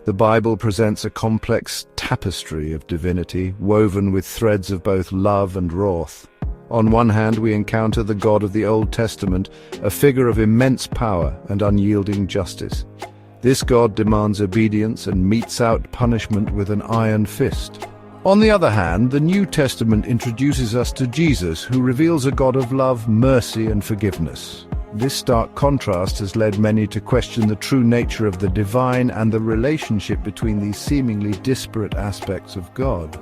The Bible presents a complex tapestry of divinity, woven with threads of both love and wrath. On one hand, we encounter the God of the Old Testament, a figure of immense power and unyielding justice. This God demands obedience and metes out punishment with an iron fist. On the other hand, the New Testament introduces us to Jesus, who reveals a God of love, mercy, and forgiveness. This stark contrast has led many to question the true nature of the divine and the relationship between these seemingly disparate aspects of God.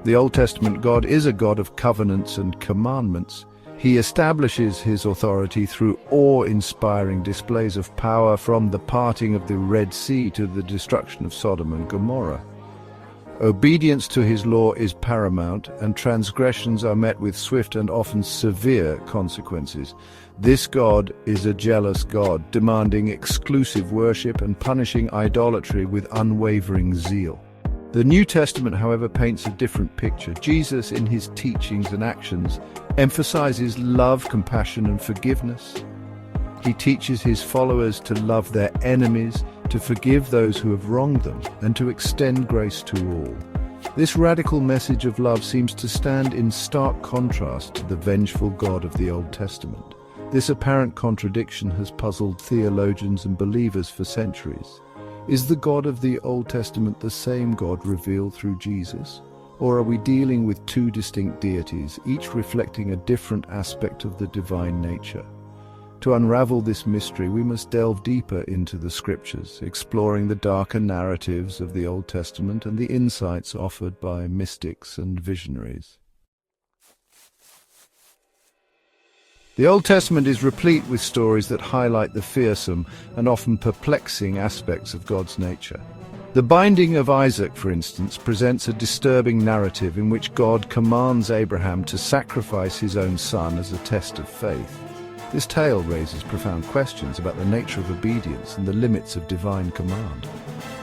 The Old Testament God is a God of covenants and commandments. He establishes his authority through awe-inspiring displays of power, from the parting of the Red Sea to the destruction of Sodom and Gomorrah. Obedience to his law is paramount, and transgressions are met with swift and often severe consequences. This God is a jealous God, demanding exclusive worship and punishing idolatry with unwavering zeal. The New Testament, however, paints a different picture. Jesus, in his teachings and actions, emphasizes love, compassion, and forgiveness. He teaches his followers to love their enemies, to forgive those who have wronged them, and to extend grace to all. This radical message of love seems to stand in stark contrast to the vengeful God of the Old Testament. This apparent contradiction has puzzled theologians and believers for centuries. Is the God of the Old Testament the same God revealed through Jesus? Or are we dealing with two distinct deities, each reflecting a different aspect of the divine nature? To unravel this mystery, we must delve deeper into the Scriptures, exploring the darker narratives of the Old Testament and the insights offered by mystics and visionaries. The Old Testament is replete with stories that highlight the fearsome and often perplexing aspects of God's nature. The binding of Isaac, for instance, presents a disturbing narrative in which God commands Abraham to sacrifice his own son as a test of faith. This tale raises profound questions about the nature of obedience and the limits of divine command.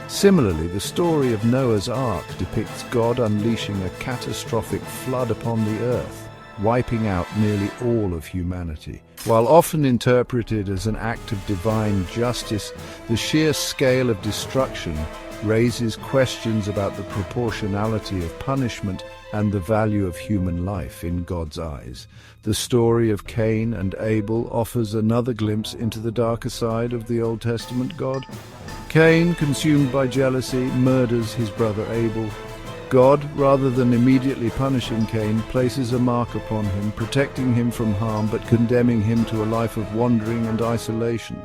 Similarly, the story of Noah's Ark depicts God unleashing a catastrophic flood upon the earth, wiping out nearly all of humanity. While often interpreted as an act of divine justice, the sheer scale of destruction raises questions about the proportionality of punishment and the value of human life in God's eyes. The story of Cain and Abel offers another glimpse into the darker side of the Old Testament God. Cain, consumed by jealousy, murders his brother Abel. God, rather than immediately punishing Cain, places a mark upon him, protecting him from harm but condemning him to a life of wandering and isolation.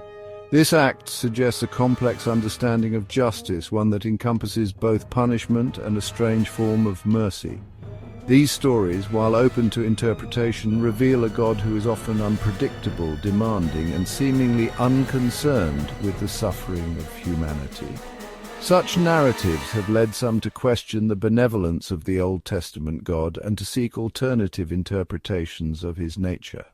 This act suggests a complex understanding of justice, one that encompasses both punishment and a strange form of mercy. These stories, while open to interpretation, reveal a God who is often unpredictable, demanding, and seemingly unconcerned with the suffering of humanity. Such narratives have led some to question the benevolence of the Old Testament God and to seek alternative interpretations of his nature.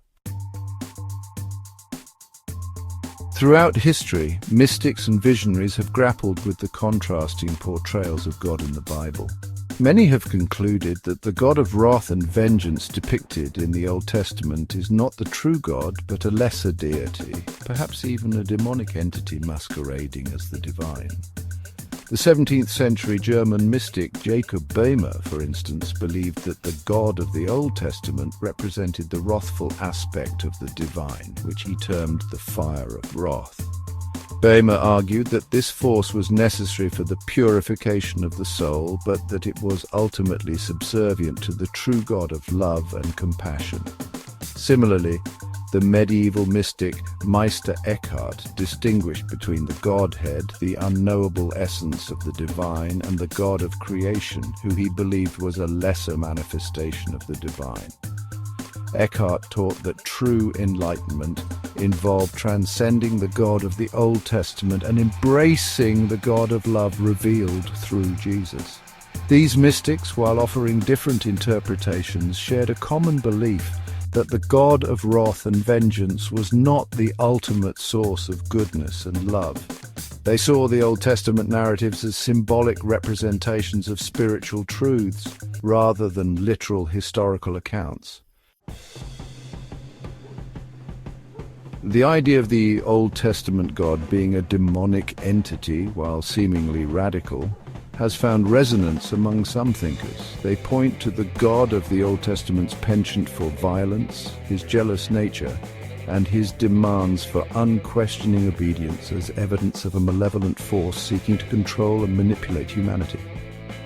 Throughout history, mystics and visionaries have grappled with the contrasting portrayals of God in the Bible. Many have concluded that the God of wrath and vengeance depicted in the Old Testament is not the true God, but a lesser deity, perhaps even a demonic entity masquerading as the divine. The 17th century German mystic Jacob Boehmer, for instance, believed that the God of the Old Testament represented the wrathful aspect of the divine, which he termed the fire of wrath. Boehmer argued that this force was necessary for the purification of the soul, but that it was ultimately subservient to the true God of love and compassion. Similarly, the medieval mystic Meister Eckhart distinguished between the Godhead, the unknowable essence of the divine, and the God of creation, who he believed was a lesser manifestation of the divine. Eckhart taught that true enlightenment involved transcending the God of the Old Testament and embracing the God of love revealed through Jesus. These mystics, while offering different interpretations, shared a common belief that the God of wrath and vengeance was not the ultimate source of goodness and love. They saw the Old Testament narratives as symbolic representations of spiritual truths, rather than literal historical accounts. The idea of the Old Testament God being a demonic entity, while seemingly radical, has found resonance among some thinkers. They point to the God of the Old Testament's penchant for violence, his jealous nature, and his demands for unquestioning obedience as evidence of a malevolent force seeking to control and manipulate humanity.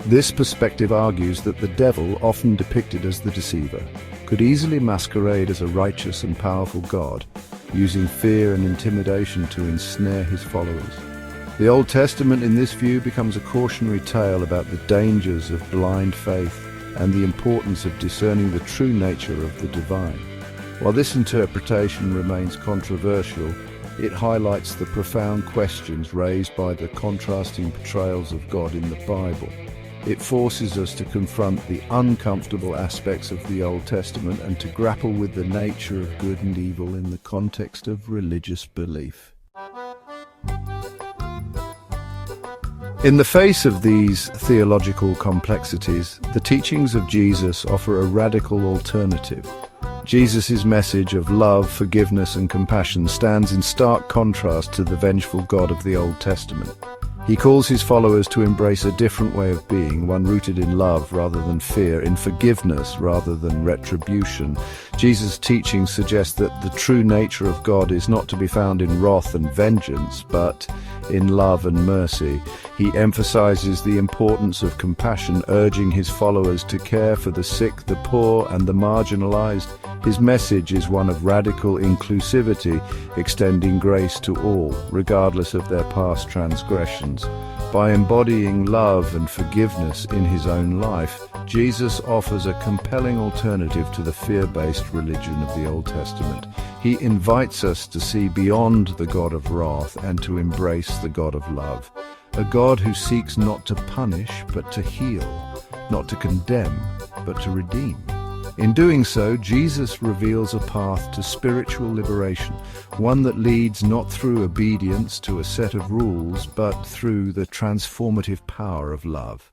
This perspective argues that the devil, often depicted as the deceiver, could easily masquerade as a righteous and powerful God, using fear and intimidation to ensnare his followers. The Old Testament in this view becomes a cautionary tale about the dangers of blind faith and the importance of discerning the true nature of the divine. While this interpretation remains controversial, it highlights the profound questions raised by the contrasting portrayals of God in the Bible. It forces us to confront the uncomfortable aspects of the Old Testament and to grapple with the nature of good and evil in the context of religious belief. In the face of these theological complexities, the teachings of Jesus offer a radical alternative. Jesus' message of love, forgiveness, and compassion stands in stark contrast to the vengeful God of the Old Testament. He calls his followers to embrace a different way of being, one rooted in love rather than fear, in forgiveness rather than retribution. Jesus' teaching suggests that the true nature of God is not to be found in wrath and vengeance, but in love and mercy. He emphasizes the importance of compassion, urging his followers to care for the sick, the poor, and the marginalized. His message is one of radical inclusivity, extending grace to all, regardless of their past transgressions. By embodying love and forgiveness in his own life, Jesus offers a compelling alternative to the fear-based religion of the Old Testament. He invites us to see beyond the God of wrath and to embrace the God of love, a God who seeks not to punish but to heal, not to condemn but to redeem. In doing so, Jesus reveals a path to spiritual liberation, one that leads not through obedience to a set of rules, but through the transformative power of love.